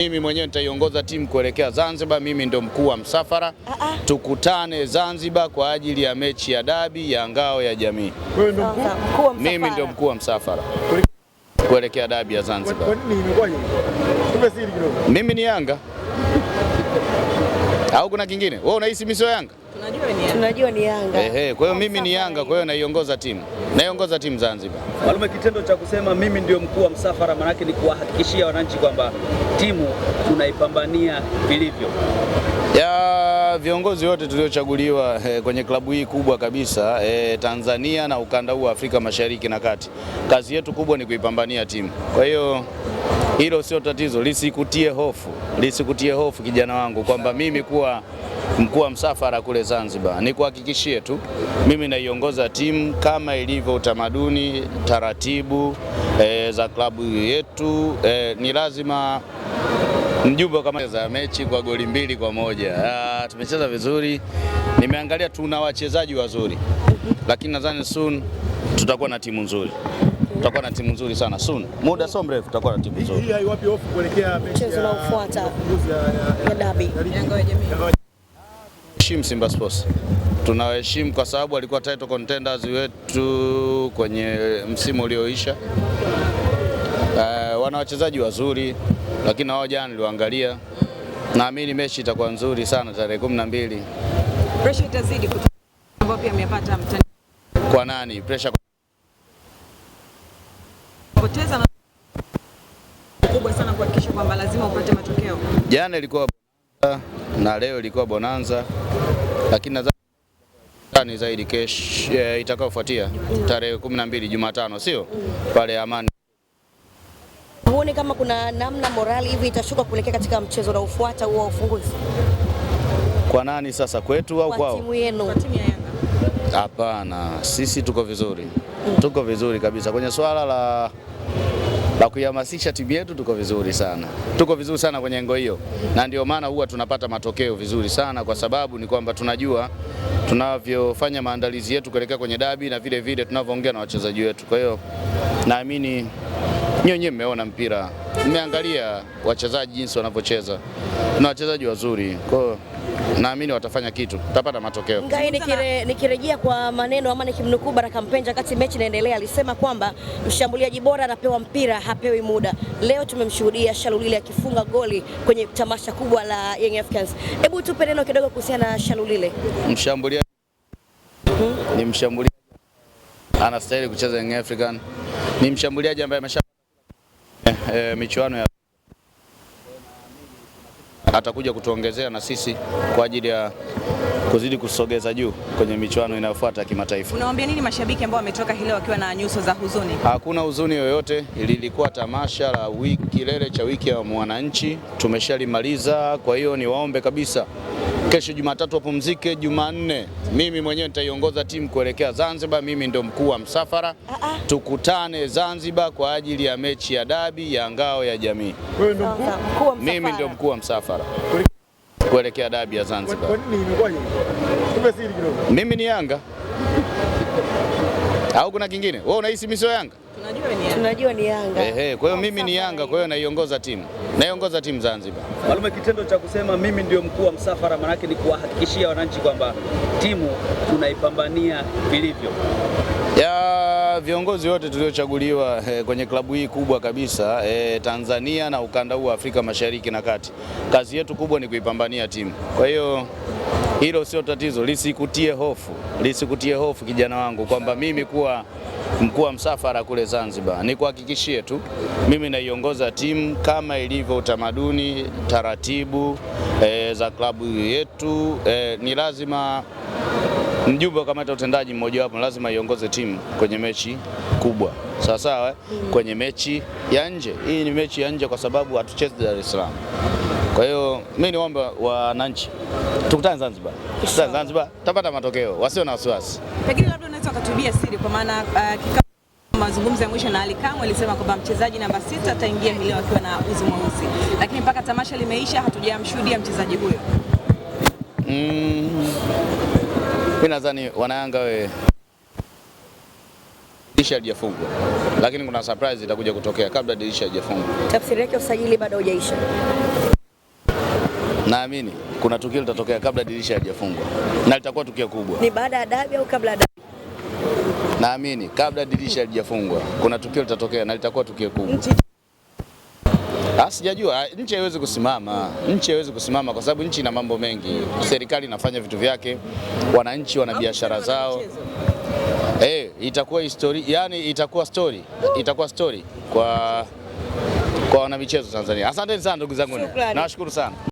Mimi mwenyewe nitaiongoza timu kuelekea Zanzibar. Mimi ndio mkuu wa msafara. Tukutane Zanzibar kwa ajili ya mechi ya dabi ya ngao ya jamii. Wewe ndio mkuu wa msafara? Mimi ndio mkuu wa msafara kuelekea dabi ya Zanzibar. Kwa nini imekwaje? Tupe siri kidogo. Mimi ni Yanga. Au kuna kingine? Wewe unahisi mimi sio Yanga? Tunajua ni Yanga. Kwa hiyo mimi ni Yanga, kwa hiyo naiongoza timu Zanzibar. Malume, kitendo cha kusema mimi ndio mkuu wa msafara maana yake ni kuwahakikishia wananchi kwamba timu tunaipambania vilivyo. Ya viongozi wote tuliochaguliwa kwenye klabu hii kubwa kabisa Tanzania na ukanda huu wa Afrika Mashariki na Kati, kazi yetu kubwa ni kuipambania timu. Kwa hiyo hilo sio tatizo, lisikutie hofu kijana wangu kwamba mimi kuwa mkuu wa msafara kule Zanzibar. Nikuhakikishie tu mimi naiongoza timu kama ilivyo utamaduni, taratibu za klabu yetu. Ni lazima mjumbe kama za mechi kwa goli 2-1. Tumecheza vizuri, nimeangalia tuna wachezaji wazuri, lakini nadhani soon tutakuwa na timu nzuri. Tutakuwa na timu nzuri sana soon. Muda sio mrefu tutakuwa na timu nzuri. Hii haiwapi hofu kuelekea mechi unaofuata ya dabi Yanga ya jamii. Heshimu Simba Sports. Tunawaheshimu kwa sababu walikuwa title contenders wetu kwenye msimu ulioisha. Wana wachezaji wazuri, lakini wao jana niliwaangalia. Naamini mechi itakuwa nzuri sana tarehe 12. Pressure itazidi kutoka pia amepata mtani. Kwa nani? Pressure poteza na kubwa sana kuhakikisha kwamba lazima upate matokeo. Jana ilikuwa bonanza na leo ilikuwa bonanza, lakini nadhani zaidi kesho itakayofuatia tarehe 12 Jumatano, sio? Pale Amani. Huoni kama kuna namna morali hivi itashuka kuelekea katika mchezo na ufuata huo wa ufunguzi? Kwa nani sasa, kwetu au kwao? Kwa timu yenu. Kwa timu ya Yanga. Hapana, sisi tuko vizuri. Tuko vizuri kabisa kwenye swala la kuihamasisha timu yetu, tuko vizuri sana. Tuko vizuri sana kwenye engo hiyo. Na ndio maana huwa tunapata matokeo vizuri sana, kwa sababu ni kwamba tunajua tunavyofanya maandalizi yetu kuelekea kwenye dabi na vile vile tunavyoongea na wachezaji wetu. Kwa hiyo naamini nyinyi mmeona mpira, mmeangalia wachezaji jinsi wanavyocheza. Na wachezaji wazuri. Kwa hiyo naamini watafanya kitu, tutapata matokeo. Ngai nikirejea kwa maneno ama nikimnukuu Baraka Mpenja wakati mechi inaendelea, alisema kwamba mshambuliaji bora anapewa mpira, hapewi muda. Leo tumemshuhudia Shalulile akifunga goli kwenye tamasha kubwa la Young Africans. Hebu tupe neno kidogo kuhusiana na Shalulile. Mshambuliaji ni mshambuliaji anastahili kucheza Young African. Ni mshambuliaji ambaye amesha michuano ya atakuja kutuongezea na sisi kwa ajili ya kuzidi kusogeza juu kwenye michuano inayofuata kimataifa. Unawaambia nini mashabiki ambao wametoka hilo wakiwa na nyuso za huzuni? Hakuna huzuni yoyote, lilikuwa tamasha la kilele cha wiki ya mwananchi, tumeshalimaliza. Kwa hiyo niwaombe kabisa, kesho Jumatatu wapumzike, Jumanne mimi mwenyewe nitaiongoza timu kuelekea Zanzibar. Mimi ndio mkuu wa msafara. Tukutane Zanzibar kwa ajili ya mechi ya dabi ya ngao ya jamii. Wewe ndio mkuu wa msafara? Mimi ndio mkuu wa msafara kuelekea dabi ya Zanzibar. Kwa nini imekwaje? Tupe siri kidogo. Mimi ni Yanga. Au kuna kingine? Wewe unahisi mimi sio Yanga? Tunajua ni Yanga. Kwa hiyo mimi ni Yanga, kwa hiyo naiongoza timu Zanzibar. Malume, kitendo cha kusema mimi ndio mkuu wa msafara maana yake ni kuwahakikishia wananchi kwamba timu tunaipambania vilivyo. Ya viongozi wote tuliochaguliwa kwenye klabu hii kubwa kabisa Tanzania na ukanda huu wa Afrika Mashariki na Kati, kazi yetu kubwa ni kuipambania timu. Kwa hiyo hilo sio tatizo, lisikutie hofu kijana wangu kwamba mimi kuwa mkuu wa msafara kule Zanzibar. Nikuhakikishie tu mimi naiongoza timu kama ilivyo utamaduni, taratibu za klabu yetu. Ni lazima mjumbe wa kamati ya utendaji mmoja wapo lazima iongoze timu kwenye mechi kubwa. Sawa, kwenye mechi ya nje. Hii ni mechi ya nje kwa sababu hatuchezi Dar es Salaam. Kwa hiyo mimi niombe wananchi tukutane Zanzibar. Tapata matokeo, wasio na wasiwasi. Pengine labda unaweza ukatubia siri kwa maana mazungumzo ya mwisho na Ali Kamwe alisema kwamba mchezaji namba 6 ataingia hilo akiwa na uzi mweusi. Lakini mpaka tamasha limeisha hatujamshuhudia mchezaji huyo. Mimi nadhani wanayanga dirisha halijafungwa, lakini kuna surprise itakuja kutokea kabla dirisha halijafungwa. Tafsiri yake usajili bado haujaisha. Naamini kuna tukio litatokea kabla dirisha halijafungwa na litakuwa tukio kubwa. Ni baada ya dabi au kabla ya dabi? Naamini kabla dirisha halijafungwa kuna tukio litatokea na litakuwa tukio kubwa. Sijajua, nchi haiwezi kusimama. Nchi haiwezi kusimama kwa sababu nchi ina mambo mengi. Serikali inafanya vitu vyake, wananchi wana biashara zao. Itakuwa history, yani itakuwa story kwa wanamichezo Tanzania. Asante sana ndugu zangu. Nawashukuru sana.